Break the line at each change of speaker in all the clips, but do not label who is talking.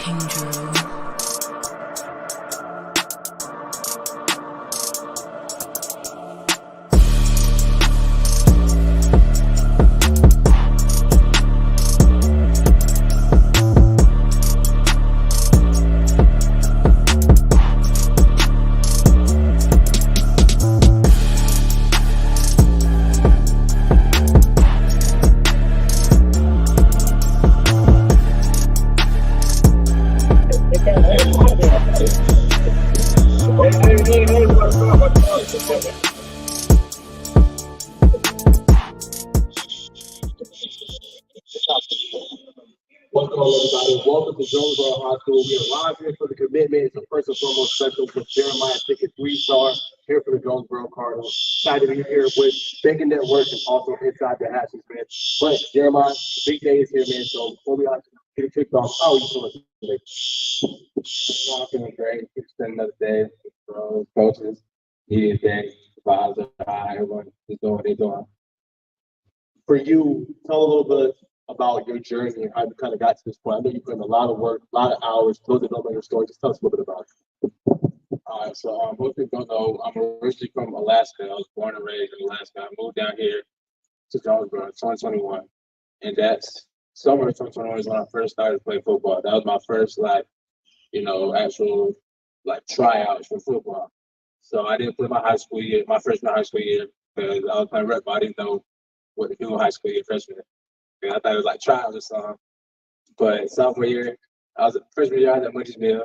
King Drew.
Welcome, everybody. Welcome to Jonesboro High School. We are live here for the commitment. So first and foremost, special for Jeremiah Pickett, 3-star, here for the Jonesboro Cardinals. Excited to be here with Bacon Network and also inside the Hatches, man. But Jeremiah, the big day is here, man. So before we get it kicked off, how are you feeling today?
I'm feeling great. It's been another day. Coaches, media day, vibes are high. Everyone is doing what they're doing.
For you, tell a little bit about your journey and how you kind of got to this point. I know you put in a lot of work, a lot of hours. Those that don't know your story, just tell us a little bit about it.
All right, so most people don't know I'm originally from Alaska. I was born and raised in Alaska. I moved down here to Jonesboro in 2021, and that's summer of 2021 is when I first started to play football. That was my first actual tryouts for football. So I didn't play my high school year, my freshman high school year, because I was playing rep, but I didn't know what to do in high school year freshman. And I thought it was like tryouts or something. But sophomore year, freshman year I was at Munchies Mill.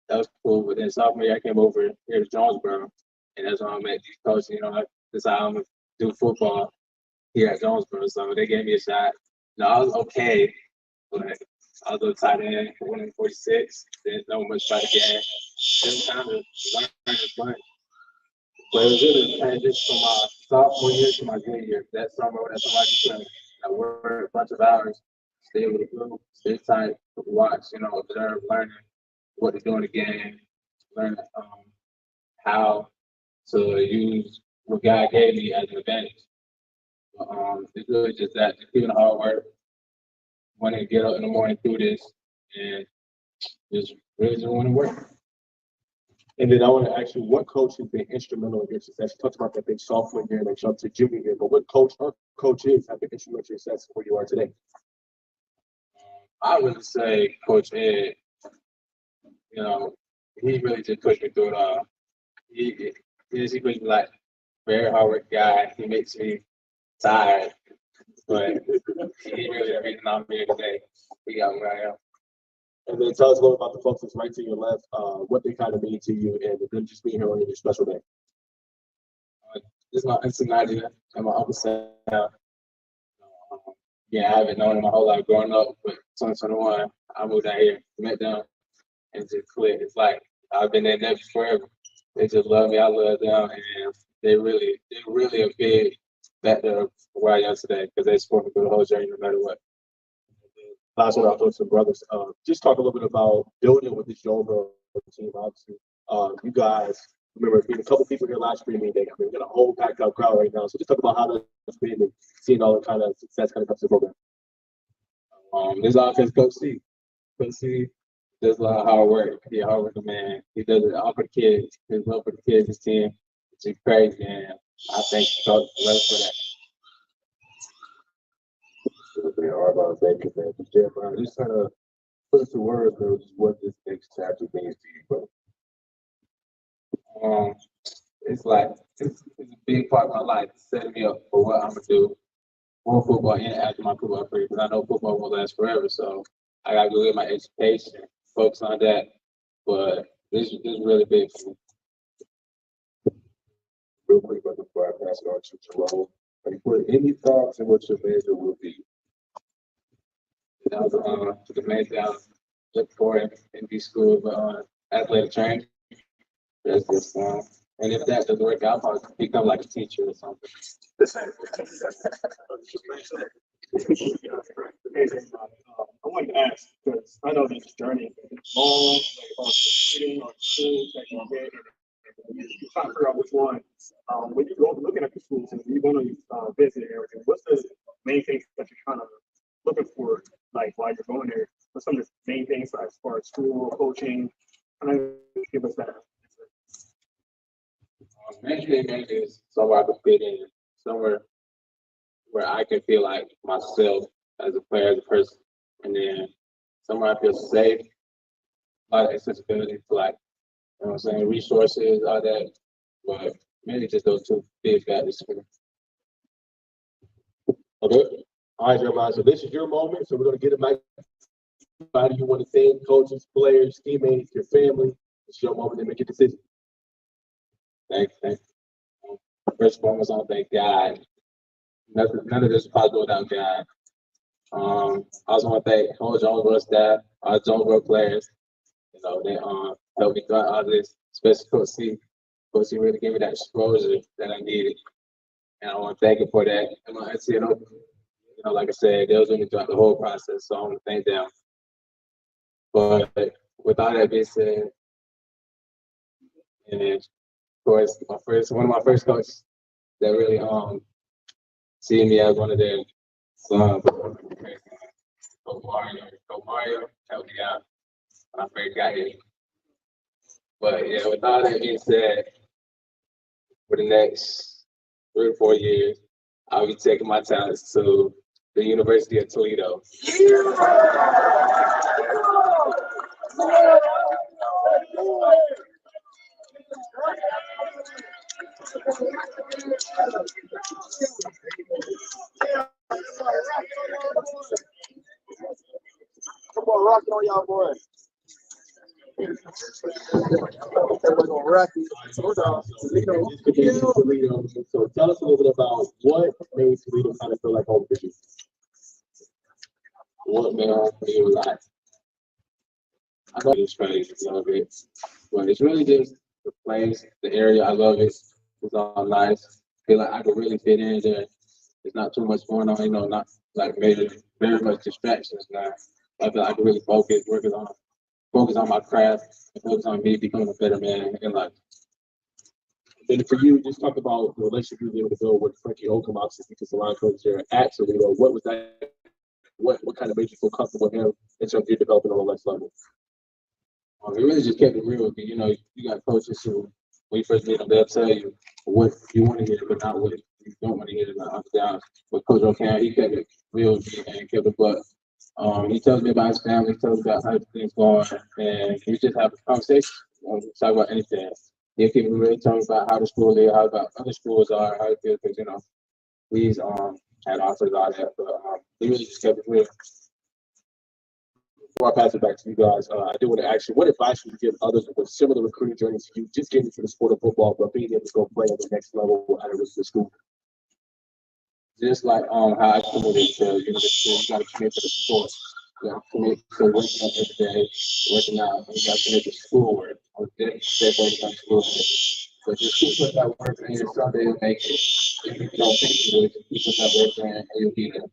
That was cool. But then sophomore year I came over here to Jonesboro, and that's when I met these coaches. I decided I'm gonna do football here at Jonesboro. So they gave me a shot. I was okay, but I was a tight end, 146. Didn't know much about the game. Just kind of learning fun. But it was really a transition from my sophomore year to my junior year. That summer, I just I worked a bunch of hours, stay with the group, stay tight, watch, observe, learning what to do in the game, learn how to use what God gave me as an advantage. It's really just that, just keeping the hard work, wanting to get up in the morning, do this, and just really just want to work.
And then I want to ask you, what coach has been instrumental in your success? You talked about that big sophomore year and then jumped to junior year, but what coach or coaches have been instrumental in your success where you are today?
I would say Coach Ed, he really just pushed me through it all. He pushed me like very hard work guy. He makes me tired, but he really the reason I'm here today. He got me where I am.
And then tell us a little about the folks that's right to your left, what they kind of mean to you, and them just being here on your special day.
This is my Auntie Nadia and my Uncle Sam. I haven't known them my whole life growing up, but 2021, I moved out here, met them, and just clicked. It's like I've been there forever. They just love me. I love them, and they're really a big factor of where I am today because they support me through the whole journey, no matter what.
Last one, I'll throw some brothers. Just talk a little bit about building with this Jonesboro team. Obviously, you guys remember being a couple people here last spring meeting. I mean, we got a whole packed out crowd right now. So just talk about how that's been and seeing all the kind of success kind of comes to the program.
This offense, Coach C. Coach C does a lot of hard work. He's a hard working man. He does it all for the kids. His love for the kids, his team. It's crazy, and I thank Coach Love for that.
Jeremiah, just kind of put into words what this next chapter means to you,
bro. It's a big part of my life, setting me up for what I'm gonna do for football and after my football career, because I know football won't last forever. So I gotta go get my education, focus on that. But this is really big for me.
Real quick, before I pass it on to Jerome, put any thoughts on what your major will be?
That was the main thing I was looking for in D school, but athletic training. That's just and if that doesn't work out, I'll probably become like a teacher or something.
I wanted to ask because I know this journey is long, like shooting or school, taking you're trying to figure out which one. When you go looking at the schools and you're going to visit and everything, what's the main things that you're kind of looking for, like while you're going there? what's some of the main things as far as school, coaching? And I give us that.
Main thing is somewhere I can fit in, somewhere where I can feel like myself as a player, as a person, and then somewhere I feel safe, a lot of accessibility to like, you know what I'm saying, resources, all that. But mainly just those two big factors for me.
Okay. All right, Jeremiah. So this is your moment. So we're gonna get a mic. Anybody you want to thank, coaches, players, teammates, your family. It's your moment to make a decision.
Thank you. First and foremost, I want to thank God. None of this is possible without God. I also want to thank whole Jonesboro staff, our Jonesboro players. You know, they helped me throughout all this, especially Coach C. Coach C really gave me that exposure that I needed. And I want to thank him for that. And my auntie, you know, like I said, they was with me throughout the whole process, so I want to thank them. But with all that being said, and of course, one of my first coaches that really see me as one of their sons. Coach Mario helped me out when I first got here. But yeah, with all that being said, for the next 3 or 4 years, I'll be taking my talents to the University of Toledo.
Come on, rock on y'all, boys. Toledo. So tell us a little bit about what made Toledo kind of feel like home for you.
What made home feel like? I love this place a little bit, but it's really just the place, the area. I love it. It's all nice. Feel like I could really fit in there. There's not too much going on, you know, not like very much distractions now. I feel like I can really focus on my craft and focus on me becoming a better man in life.
And for you, just talk about the relationship you were able to build with Frankie Holcomb, obviously, because the line coach there at Toledo. What was that? What kind of made you feel comfortable with him in terms of you developing on the next level?
It really just kept it real with me. You know, you got coaches who, when you first meet them, they'll tell you what you want to hear, but not what you don't want to hear. And up down. But Coach O'Connor, he kept it real with me and kept it but. He tells me about his family, tells me about how things going, and we just have a conversation. Talk about anything. He'll keep me really telling me about how the school is, how about other schools are, how it feels, because you know, he's had offers all that, but he really just kept it real.
Before I pass it back to you guys, I do want to ask you, what advice would you give others with similar recruiting journeys to you, just getting into the sport of football, but being able to go play at the next level out of the school?
Just like how I committed to university, you gotta commit to the sport. You gotta commit to working out every day, working out, and you gotta commit to schoolwork. I was dead focused on schoolwork. But just keep putting that work in, someday you'll make it. If you don't think you would, keep putting that work in, and you'll be there.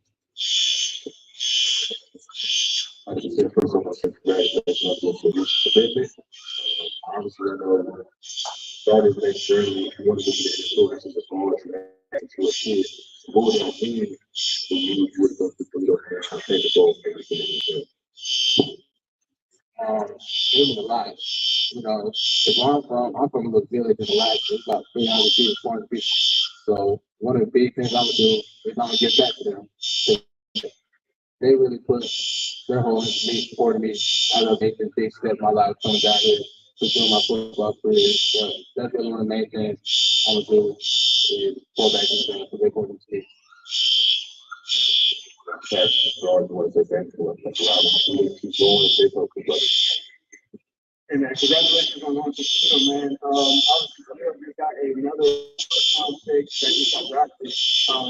I just say first of all, congratulations on the commitment. Obviously, I know started that journey. You want to be the influence of the ball to a kid. More than me, you would go to Toledo and I think the ball
It was a lot. You know, I'm from a little village in Alaska. It's about 300 people, 400 people. So one of the big things I'm gonna do is I'm gonna give back to them. They really put their whole into me, supporting me. I know they can big step in my life coming down here, pursuing my football career. But that's really one of the main things I'm gonna do is pour back into them because they put them to me.
I want to say thank you. Keep going, stay focused.
And congratulations on launching Toledo, man. Obviously, Toledo just got another pick that just got drafted. Is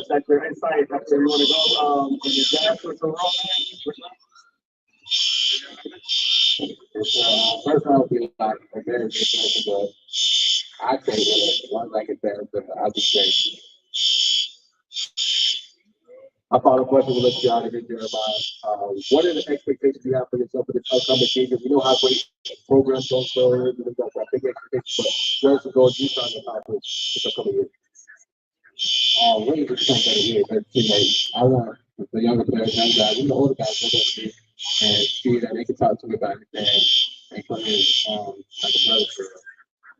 that your insight? That's where you want to go? And the draft was so wrong,
First of all, feel like a very good person, but I say that one like it better, but I'll be great.
My final question will let you out of here, Jeremiah. What are the expectations you have for yourself for this upcoming season? We know how great programs don't go in, we've got big expectations, but where's the goal you trying to accomplish this upcoming year?
Really just become better here, better teammates. I want the younger players, young guys, even the older guys, look up to me and see that they can talk to me about anything and come in like a brother for real.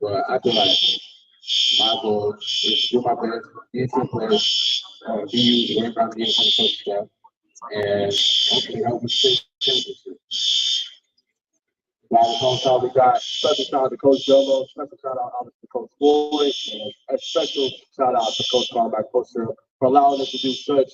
But I feel like my goal is to do my best, be a team player, be used wherever I'm getting from the coaching staff, and hopefully help us take championship.
By the phone call, we got special shout out to Coach Jomo, special shout out obviously to Coach Floyd, and a special shout out to Coach Carmack, Coach Sir, for allowing us to do such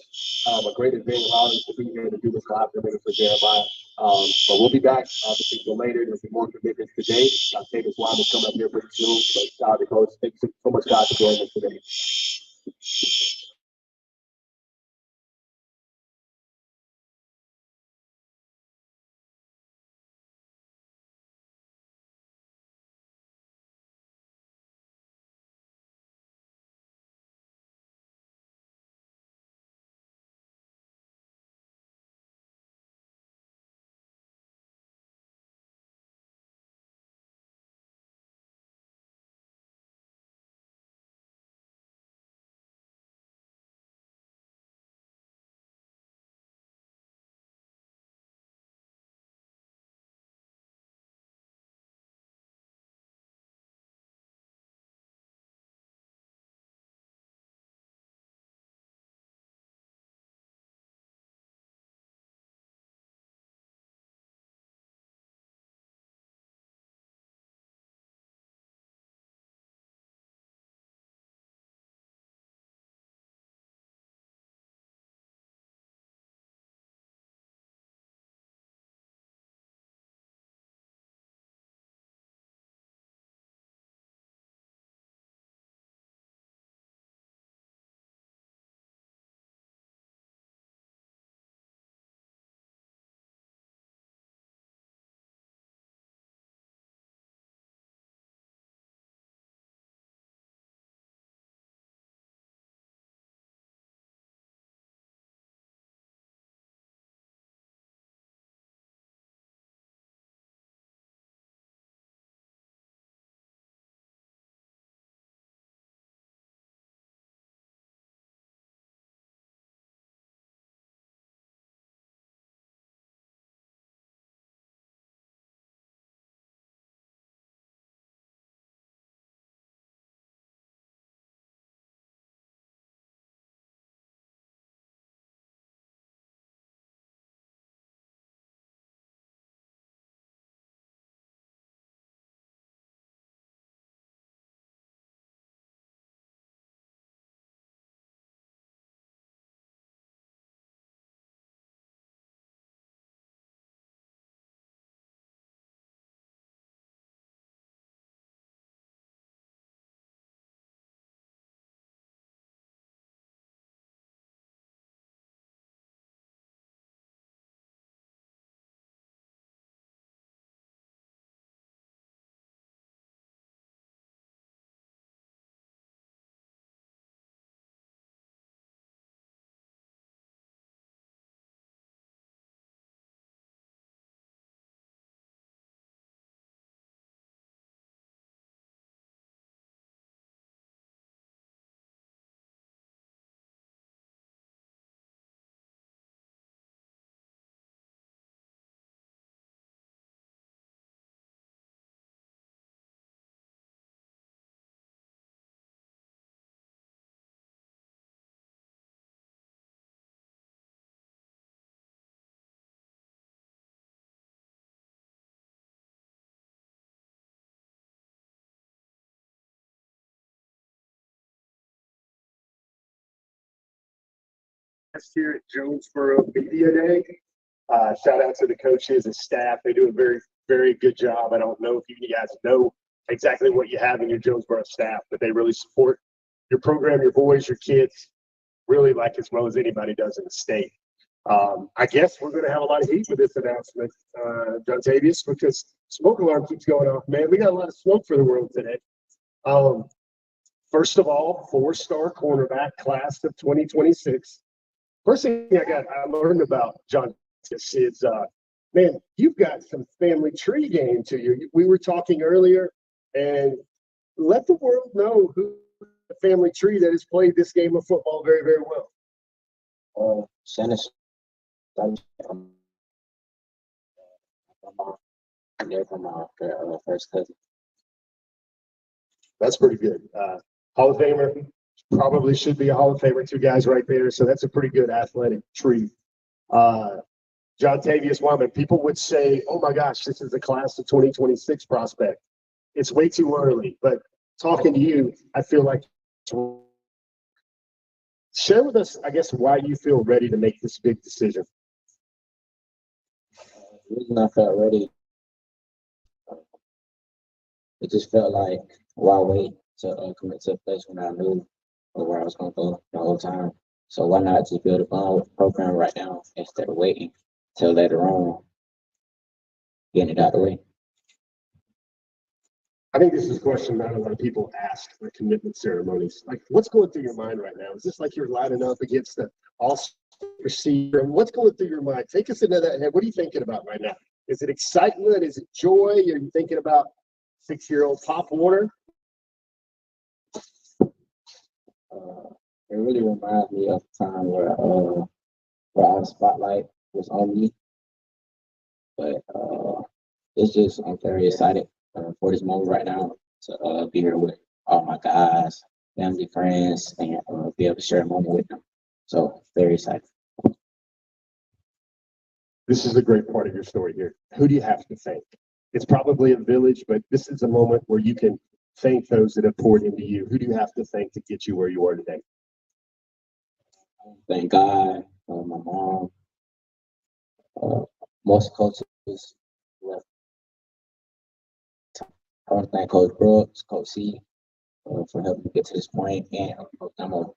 a great event, allowing us to be here to do this live event for Jeremiah. But we'll be back obviously later. There'll be more commitments today. Tavis Wyman is coming up here pretty soon. So shout out to Coach. Thank you so much, guys, for joining us today. Here at Jonesboro Media Day. Shout out to the coaches and staff. They do a very, very good job. I don't know if you guys know exactly what you have in your Jonesboro staff, but they really support your program, your boys, your kids, really like as well as anybody does in the state. I guess we're going to have a lot of heat with this announcement, Dontavius, because smoke alarm keeps going off, man. We got a lot of smoke for the world today. First of all, 4-star cornerback class of 2026. First thing I learned about John is, man, you've got some family tree game to you. We were talking earlier, and let the world know who the family tree that has played this game of football very, very well.
Send us they're from my first cousin.
That's pretty good. Hall of Famer, probably should be a Hall of Famer, two guys right there. So that's a pretty good athletic tree. John Tavius Wyman, people would say, oh my gosh, this is the class of 2026 prospect. It's way too early, but talking to you, I feel like share with us, I guess, why you feel ready to make this big decision.
The reason I felt ready, it just felt like, why wait to commit to a place when I knew where I was going to go the whole time. So why not just build a program right now instead of waiting till later on, getting it out of the way.
I think this is a question not a lot of people ask for commitment ceremonies. Like, what's going through your mind right now? Is this like you're lining up against the all-star receiver? What's going through your mind? Take us into that head. What are you thinking about right now? Is it excitement? Is it joy? Are you thinking about 6-year-old Pop Warner?
It really reminds me of the time where all the spotlight was on me. But it's just, I'm very excited for this moment right now to be here with all my guys, family, friends, and be able to share a moment with them. So very excited.
This is a great part of your story here. Who do you have to thank? It's probably a village, but this is a moment where you can thank those that have poured into you. Who do you have to thank to get you where you are today?
Thank God, my mom, most coaches. I want to thank Coach Brooks, Coach C, for helping me get to this point, and Coach Damo,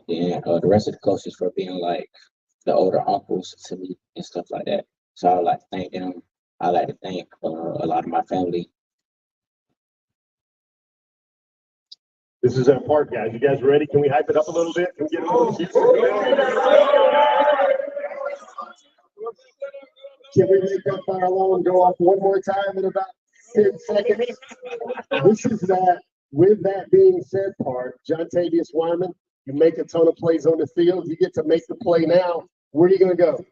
and the rest of the coaches for being like the older uncles to me and stuff like that. So I would like to thank them. I like to thank a lot of my family.
This is that part, guys. You guys ready? Can we hype it up a little bit? Can we get a little juice? Can we make that fire alarm go off one more time in about 10 seconds? This is that, with that being said part, John Tavius Wyman, you make a ton of plays on the field. You get to make the play now. Where are you going to go?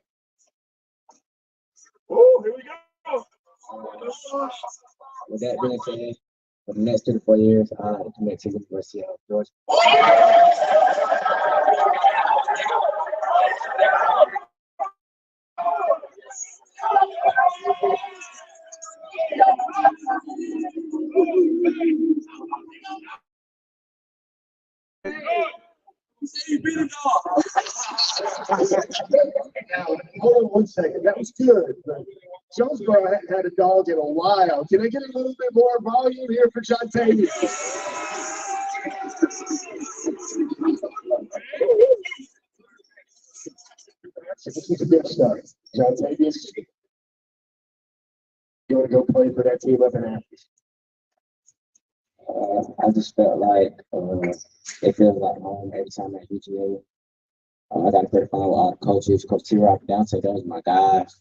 Oh, here we go.
With that being said, for the next 2 to 4 years, I like to commit to the University of Georgia.
Hold on one second. That was good. Jonesboro hadn't had a dog in a while. Can I get a little bit more volume here for John Tavius? This is a good start. John Tavius, you want to go play for that team up in Athens?
I just felt like it feels like home every time at UGA. I got a great fun with all the coaches, Coach T-Rock, Dante, those are my guys.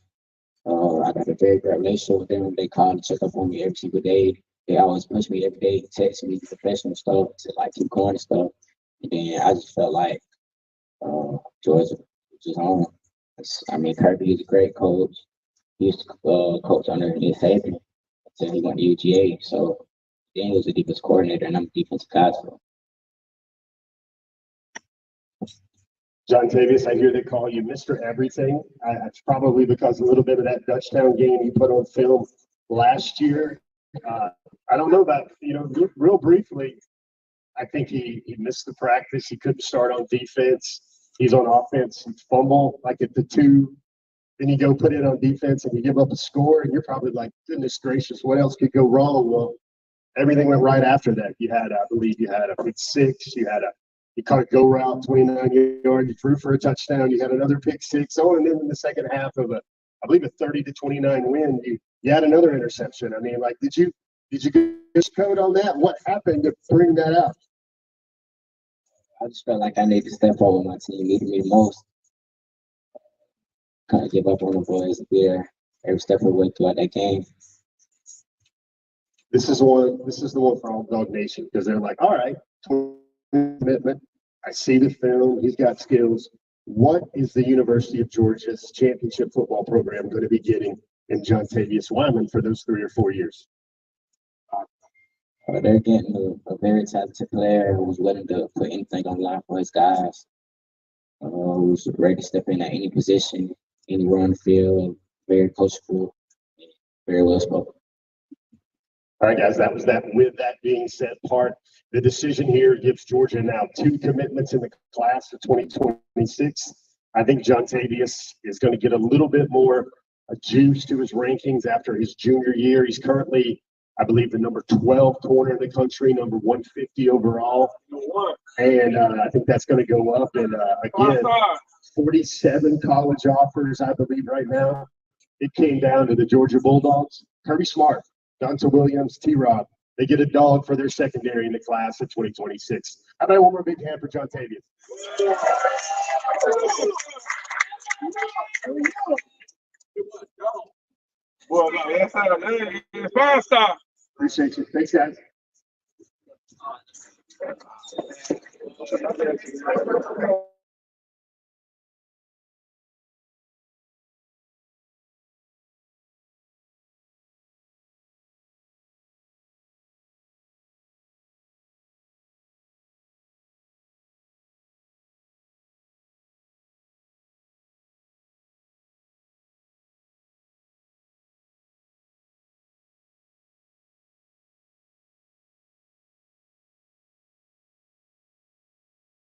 I got a very great relationship with them. They call and check up on me every single day. They always push me every day, text me professional stuff to like keep going and stuff. And then I just felt like Georgia was just home. I mean, Kirby is a great coach. He used to coach under Nick Saban until he went to UGA. So then he was a defense coordinator, and I'm a defensive guy. So.
John Tavius, I hear they call you Mr. Everything. It's probably because a little bit of that Dutchtown game you put on film last year. I don't know about, real briefly, I think he missed the practice. He couldn't start on defense. He's on offense. He fumble like at the 2. Then you go put it on defense and you give up a score, and you're probably like, goodness gracious, what else could go wrong? Well, everything went right after that. I believe you had a pick 6. You caught a go route, 29 yards. You threw for a touchdown. You had another pick 6. Oh, and then in the second half of I believe a 30-29 win, you had another interception. I mean, like, did you get code on that? What happened to bring that out?
I just felt like I needed to step forward. My team needed me the most. Kind of give up on the boys there every step of the way throughout that game.
This is the one for all Dog Nation, because they're like, all right, commitment. I see the film. He's got skills. What is the University of Georgia's championship football program going to be getting in Jontavius Wyman for those 3 or 4 years?
They're getting a very talented player who's willing to put anything on the line for his guys. Who's ready to step in at any position, anywhere on the field. Very coachable, very well spoken.
All right, guys, that was that. With that being said, part the decision here gives Georgia now 2 commitments in the class of 2026. I think Jontavius is going to get a little bit more juice to his rankings after his junior year. He's currently, I believe, the number 12 corner in the country, number 150 overall. And I think that's going to go up. And again, 47 college offers, I believe, right now. It came down to the Georgia Bulldogs. Kirby Smart, Donta Williams, T-Rob. They get a dog for their secondary in the class of 2026. How about one more big hand for Jontavius?
Well, it's 5-star.
Appreciate you. Thanks, guys.